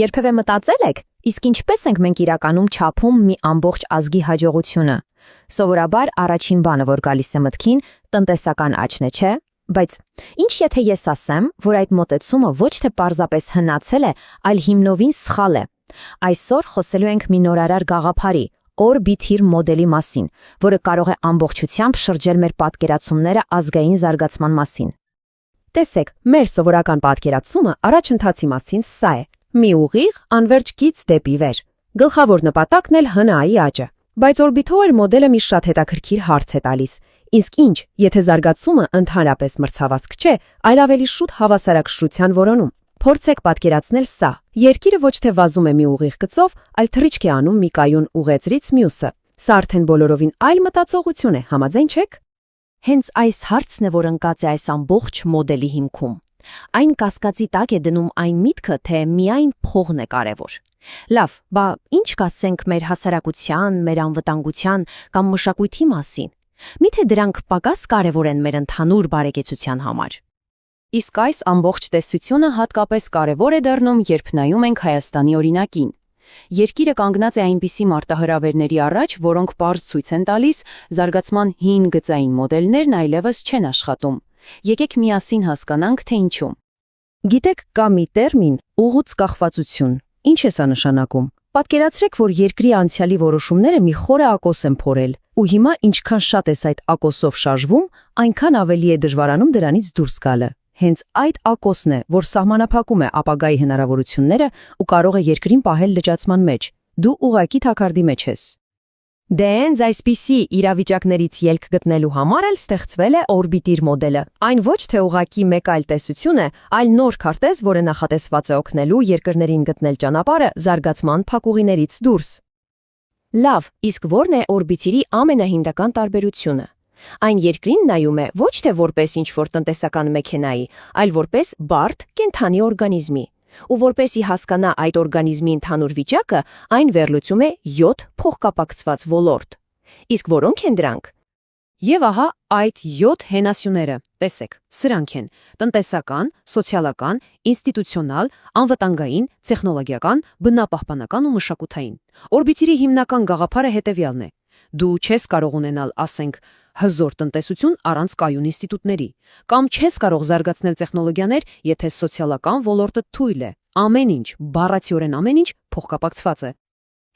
Երբևէ մտածել եք, իսկ ինչպես ենք մենք իրականում չափում մի ամբողջ ազգի հաջողությունը։ Սովորաբար առաջին բանը, որ գալիս է մտքին, տնտեսական աճն է, չէ՞։ Բայց ինչ եթե ես ասեմ, որ այդ մոտեցումը ոչ թե պարզապես հնացել է, այլ հիմնովին սխալ է։ Այսօր խոսելու ենք մի նորարար գաղափարի, օրբիթիր մոդելի մասին, որը կարող է ամբողջությամբ շրջել մեր պատկերացումները ազգային զարգացման մասին։ Տեսեք, մեր սովորական պատկերացումը առաջընթացի մասին սա է. մի ուղիղ անվերջ գիծ դեպի վեր։ Գլխավոր նպատակն էլ ՀՆԱ-ի աճը։ Բայց օրբիթոր մոդելը մի շատ հետաքրքիր հարց է տալիս. իսկ ինչ, եթե զարգացումը ընդհանրապես մրցավազք չէ, այլ ավելի շուտ հավասարակշռության որոնում։ Փորձեք պատկերացնել սա. երկիրը ոչ թե վազում է մի ուղիղ գծով, այլ թռիչք է անում մի կայուն ուղեծրից մյուսը։ Սա արդեն բոլորովին այլ մտածողություն է, համաձայն չեք։ Հենց այս հարցն է, որ ընկած է այս ամբողջ մոդելի հիմքում։ Այն կասկածի տակ է դնում այն միտքը, թե միայն փողն է կարևոր։ Լավ, բա ինչ կասենք մեր հասարակության, մեր անվտանգության կամ մշակույթի մասին։ Միթե դրանք պակաս կարևոր են մեր ընդհանուր բարեկեցության համար։ Իսկ այս ամբողջ տեսությունը հատկապես կարևոր է դառնում, երբ նայում ենք Հայաստանի օրինակին։ Երկիրը կանգնած է այնպիսի մարտահրավերների առաջ, որոնք պարզ ցույց են տալիս, զարգացման հին գծային մոդելներն այլևս չեն աշխատում։ Եկեք միասին հասկանանք, թե ինչու։ Գիտեք, կա մի տերմին ուղուց կախվածություն։ Ինչ է սա նշանակում։ Պատկերացրեք, որ երկրի անցյալի որոշումները մի խորը ակոս են փորել, ու հիմա ինչքան շատ ես այդ ակոսով շարժվում, այնքան ավելի է դժվարանում դրանից դուրս գալը։ Հենց այդ ակոսն է, որ սահմանափակում է ապագայի հնարավորությունները ու կարող է երկրին պահել լճացման մեջ։ Դու ուղղակի թակարդի մեջ ես։ Դե հենց այսպիսի իրավիճակներից ելք գտնելու համար էլ ստեղծվել է օրբիտիր մոդելը։ Այն ոչ թե ուղղակի մեկ այլ տեսություն է, այլ նոր քարտեզ, որը նախատեսված է օգնելու երկրներին գտնել ճանապարհը զարգացման փակուղիներից դուրս։ Լավ, իսկ ո՞րն է օրբիտիրի ամենահիմնական տարբերությունը։ Այն երկրին նայում է ոչ թե որպես ինչ-որ տնտեսական մեքենայի, այլ որպես բարդ կենդանի օրգանիզմի։ Ու որպեսի հասկանա այդ օրգանիզմի ընդհանուր վիճակը, այն վերլուծում է 7 փոխկապակցված ոլորտ։ Իսկ որոնք են դրանք։ Եվ ահա այդ 7 հենասյուները, տեսեք, սրանք են՝ տնտեսական, սոցիալական, ինստիտուցիոնալ, անվտանգային, տեխնոլոգիական, բնապահպանական ու մշակութային։ Օրբիտիրի հիմնական գաղափարը հետևյալն է. դու չես կարող ունենալ, ասենք, հզոր տնտեսություն առանց կայուն ինստիտուտների, կամ չես կարող զարգացնել տեխնոլոգիաներ, եթե սոցիալական ոլորտը թույլ է։ Ամեն ինչ, բառացիորեն ամեն ինչ փոխկապակցված է։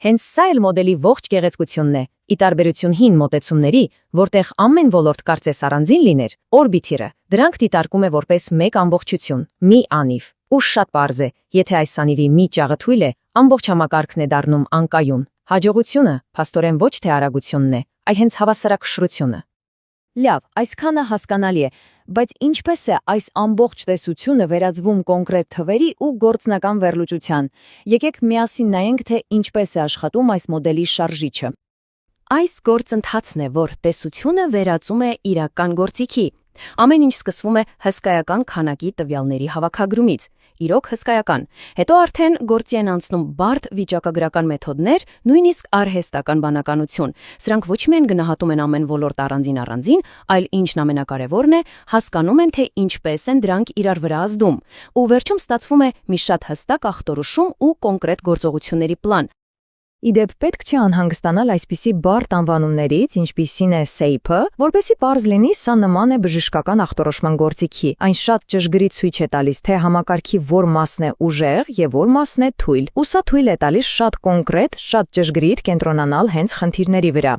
Հենց սա էլ մոդելի ողջ գեղեցկությունն է, ի տարբերություն հին մոտեցումների, որտեղ ամեն ոլորտ կարծես առանձին լիներ, օրբիթիրը դրանք դիտարկում է որպես մեկ ամբողջություն, մի անիվ։ Ու շատ պարզ է, եթե այս անիվի մի ճաղը թույլ է, ամբողջ համակարգն է դառնում անկայուն։ Հաջողությունը, փաստորեն ոչ թե արագությունն է, այլ հենց հավասարակշռությունը։ Լավ, այսքանը հասկանալի է, բայց ինչպես է այս ամբողջ տեսությունը վերածվում կոնկրետ թվերի ու գործնական վերլուծության։ Եկեք միասին նայենք, թե ինչպես է աշխատում այս մոդելի շարժիչը։ Այս գործընթացն է, որ տեսությունը վերածում է իրական գործիքի։ Ամեն ինչ սկսվում է հսկայական քանակի տվյալների հավաքագրումից։ Իրոք հսկայական։ Հետո արդեն գործի են անցնում բարդ վիճակագրական մեթոդներ, նույնիսկ արհեստական բանականություն։ Սրանք ոչ միայն գնահատում են ամեն ոլորտ առանձին, այլ ինչն ամենակարևորն է, հասկանում են, թե ինչպես են դրանք իրար վրա ազդում։ Ու վերջում ստացվում է մի շատ հստակ ախտորոշում ու կոնկրետ գործողությունների պլան։ Իդեպ պետք չէ անհանգստանալ այսպիսի բարդ անվանումներից, ինչպիսին է SAPE-ը, որպեսզի պարզ լինի, սա նման է բժշկական ախտորոշման գործիքի։ Այն շատ ճշգրիտ ցույց է տալիս, թե համակարգի որ մասն է ուժեղ եւ որ մասն է թույլ։ Ու սա թույլ է տալիս շատ կոնկրետ, շատ ճշգրիտ կենտրոնանալ հենց խնդիրների վրա։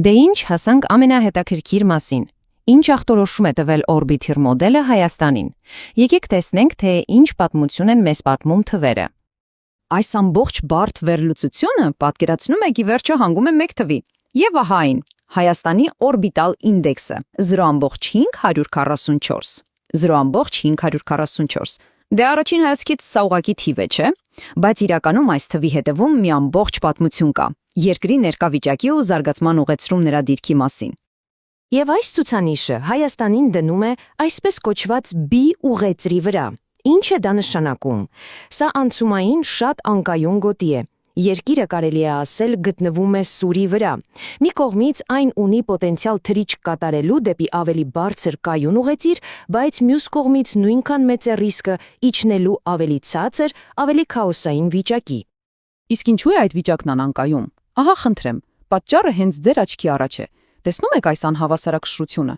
Դե ինչ, հասանք ամենահետաքրքիր մասին։ Ինչ ախտորոշում է տվել օրբիթիր մոդելը Հայաստանին։ Եկեք տեսնենք, թե ինչ պատմություն են մեզ պատմում թվերը։ Այս ամբողջ բարդ վերլուծությունը պատկերացնում եք ի վերջո հանգում է մեկ թվի։ Եվ ահա այն, Հայաստանի օրբիտալ ինդեքսը 0.544։ 0.544։ Դե առաջին հայացքից սա ուղղակի թիվ է, չէ՞։ Բայց իրականում այս թվի հետևում մի ամբողջ պատմություն կա՝ երկրի ներկա վիճակի ու զարգացման ուղեցրում նրա դիրքի մասին։ Եվ այս ցուցանիշը Հայաստանին դնում է այսպես կոչված B ուղեծրի վրա։ Ինչ է դա նշանակում։ Սա անցումային շատ անկայուն գոտի է։ Երկիրը կարելի է ասել գտնվում է սուրի վրա։ Մի կողմից այն ունի պոտենցիալ թռիչք կատարելու դեպի ավելի բարձր կայուն ուղեծիր, բայց մյուս կողմից նույնքան մեծ է ռիսկը իջնելու ավելի ցածր, ավելի քաոսային վիճակի։ Իսկ ինչու է այդ վիճակն անկայուն։ Ահա խնդրեմ, պատճառը հենց ձեր աչքի առաջ է։ Տեսնում եք այս անհավասարակշռությունը։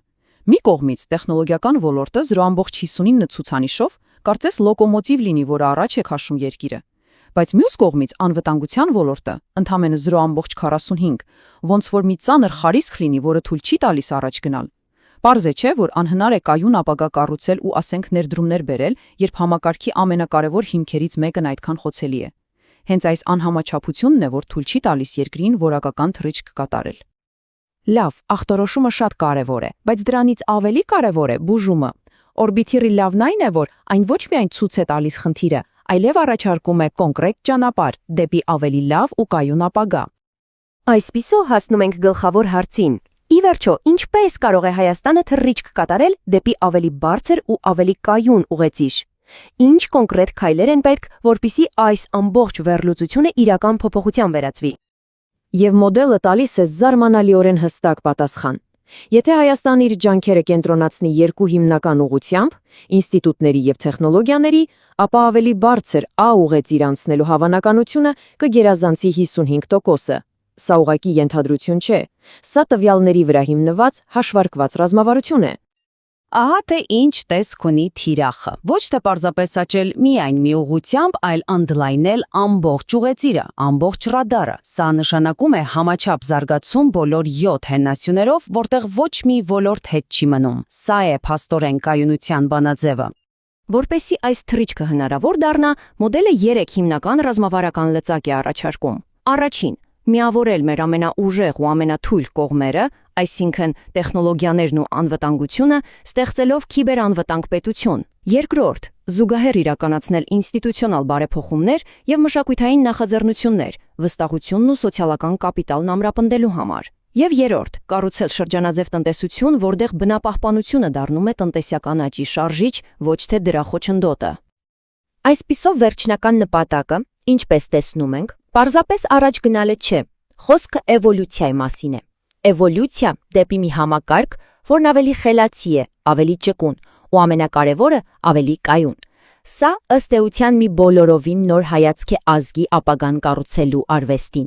Մի կողմից տեխնոլոգիական ոլորտը 0.59 ցուցանիշով կարծես լոկոմոտիվ լինի, որը առաջ է քաշում երկիրը։ Բայց մյուս կողմից անվտանգության ոլորտը ընդամենը 0.45, ոնց որ մի ծանր խարիսք լինի, որը թույլ չի տալիս առաջ գնալ։ Պարզ է, չէ, որ անհնար է կայուն ապագա կառուցել ու ասենք ներդրումներ բերել, երբ համակարգի ամենակարևոր հիմքերից մեկն այդքան խոցելի է։ Հենց այս անհամաչափությունն է, որ թույլ չի տալիս երկրին որակական թռիչք կատարել։ Լավ, ախտորոշումը շատ կարևոր է, բայց դրանից ավելի կարևոր է բուժումը։ Օրբիթիրի լավն այն է, որ այն ոչ միայն ցույց է տալիս խնդիրը, այլև առաջարկում է կոնկրետ ճանապարհ դեպի ավելի լավ ու կայուն ապագա։ Այսպիսով հասնում ենք գլխավոր հարցին։ Ի վերջո, ինչպես կարող է Հայաստանը թռիչք կատարել դեպի ավելի բարձր ու ավելի կայուն ուղեծիր։ Ինչ կոնկրետ քայլեր են պետք, որպեսզի այս ամբողջ վերլուծությունը իրական փոփոխության վերածվի։ Եվ մոդելը տալիս է զարմանալիորեն հստակ պատասխան։ Եթե Հայաստանը իր ջանքերը կենտրոնացնի երկու հիմնական ուղղությամբ՝ ինստիտուտների եւ տեխնոլոգիաների, ապա ավելի բարձր A ուղեծիր անցնելու հավանականությունը կգերազանցի 55%-ը։ Սա ուղղակի ենթադրություն չէ։ Սա տվյալների վրա հիմնված հաշվարկված ռազմավարություն է։ Ահա թե ինչ տեսք ունի թիրախը։ Ոչ թե պարզապես աճել միայն մի ուղղությամբ, այլ ընդլայնել ամբողջ ուղեծիրը, ամբողջ ռադարը։ Սա նշանակում է համաչափ զարգացում բոլոր 7 հենասյուներով, որտեղ ոչ մի ոլորտ հետ չի մնում։ Սա է փաստորեն կայունության բանաձևը։ Որպեսզի այս թռիչքը հնարավոր դառնա, մոդելը 3 հիմնական ռազմավարական լծակ է առաջարկում։ Առաջին՝ միավորել մեր ամենաուժեղ ու ամենաթույլ կողմերը, այսինքն տեխնոլոգիաներն ու անվտանգությունը, ստեղծելով քիբերանվտանգ պետություն։ Երկրորդ՝ զուգահեռ իրականացնել ինստիտուցիոնալ բարեփոխումներ եւ մշակութային նախաձեռնություններ, վստահությունն ու սոցիալական կապիտալն ամրապնդելու համար։ Եվ երրորդ՝ կառուցել շրջանաձև տնտեսություն, որտեղ բնապահպանությունը դառնում է տնտեսական աճի շարժիչ, ոչ թե դրա խոչընդոտը։ Այսպիսով վերջնական նպատակը, ինչպես տեսնում ենք, պարզապես առաջ գնալը չէ, խոսքը էվոլյուցիայի մասին է։ Էվոլյուցիա դեպի մի համակարգ, որն ավելի խելացի է, ավելի ճկուն ու ամենակարևորը ավելի կայուն։ Սա ըստ էության մի բոլորովին նոր հայացք է ազգի ապագան կառուցելու արվեստին։